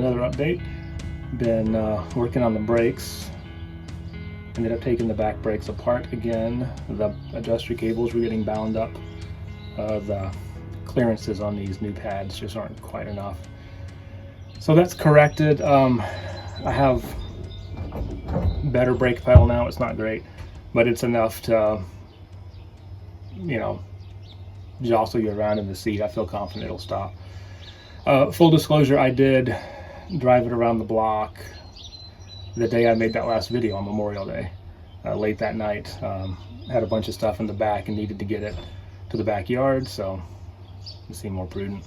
another update. Been working on the brakes. Ended up taking the back brakes apart again. The adjuster cables were getting bound up. The clearances on these new pads just aren't quite enough. So that's corrected. I have better brake pedal now. It's not great, but it's enough to, you know, jostle you around in the seat. I feel confident it'll stop. Full disclosure, I did drive it around the block the day I made that last video on Memorial Day, late that night. Had a bunch of stuff in the back and needed to get it to the backyard, so it seemed more prudent.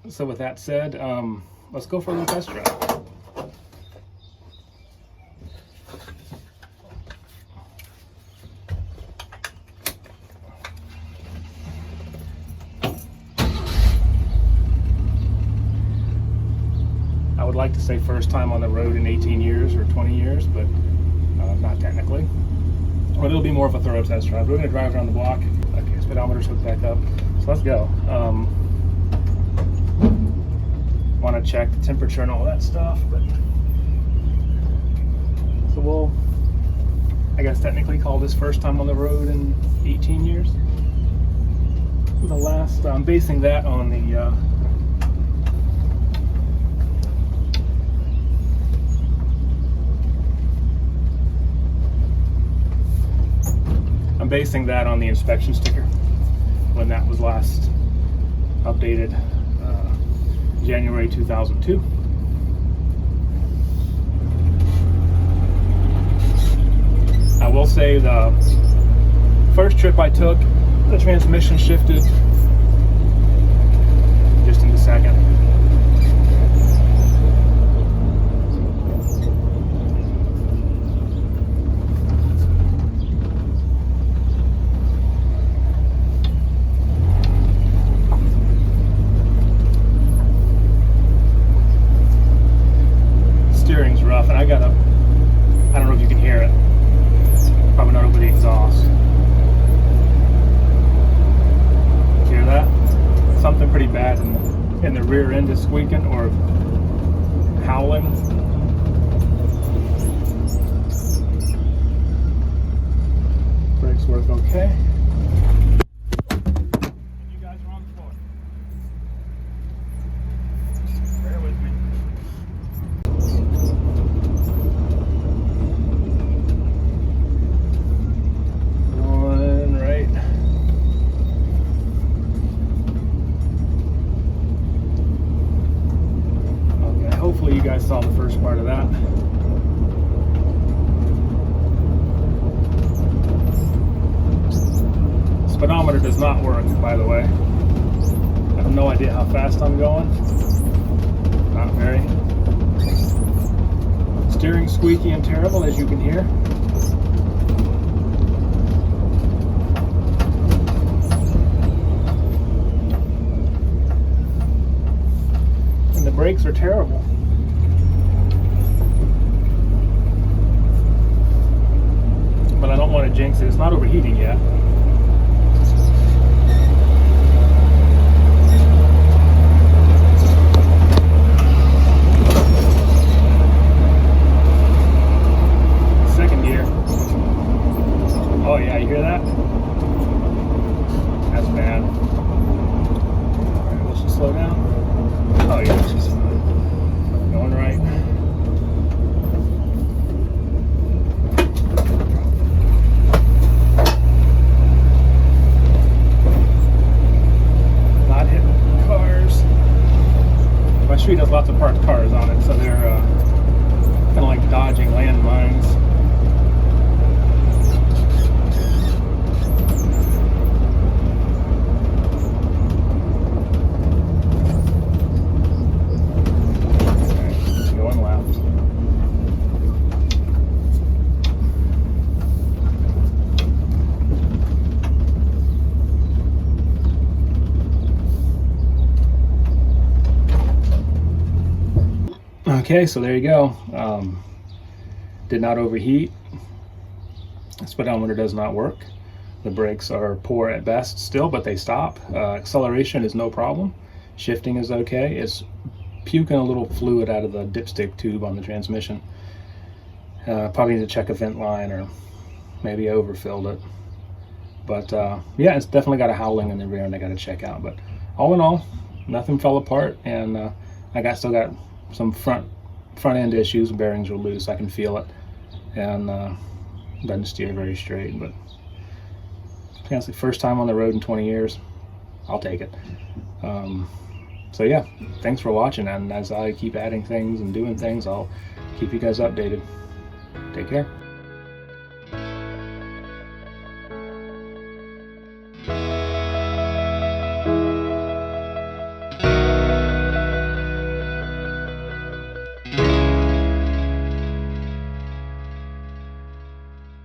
So with that said, let's go for a little test drive. I would like to say first time on the road in 18 years or 20 years, but not technically. But it'll be more of a thorough test drive. We're going to drive around the block. Okay, speedometer's hooked back up. So let's go. Want to check the temperature and all that stuff, but so we'll, I guess, technically call this first time on the road in 18 years. The last, I'm basing that on the inspection sticker when that was last updated. January 2002. I will say the first trip I took, the transmission shifted just in a second. Rough, and I don't know if you can hear it, probably not over the exhaust. Hear that? Something pretty bad in the rear end is squeaking or howling. Brakes work okay. You guys are on the floor. Bear with me. Hopefully you guys saw the first part of that. Speedometer does not work, by the way. I have no idea how fast I'm going. Not very. Steering squeaky and terrible, as you can hear. And the brakes are terrible. But I don't want to jinx it. It's not overheating yet. Second gear. Oh yeah, you hear that? That's bad. Alright, let's just slow down. Oh yeah, it's just going right. Okay, so there you go. Did not overheat. Speedometer does not work. The brakes are poor at best still, but they stop. Acceleration is no problem. Shifting is okay. It's puking a little fluid out of the dipstick tube on the transmission. Probably need to check a vent line, or maybe I overfilled it. But yeah, it's definitely got a howling in the rear, and I got to check out. But all in all, nothing fell apart, and I still got some front end issues. Bearings are loose. I can feel it, and doesn't steer very straight. But it's the first time on the road in 20 years. I'll take it. So yeah, thanks for watching, and as I keep adding things and doing things, I'll keep you guys updated. Take care.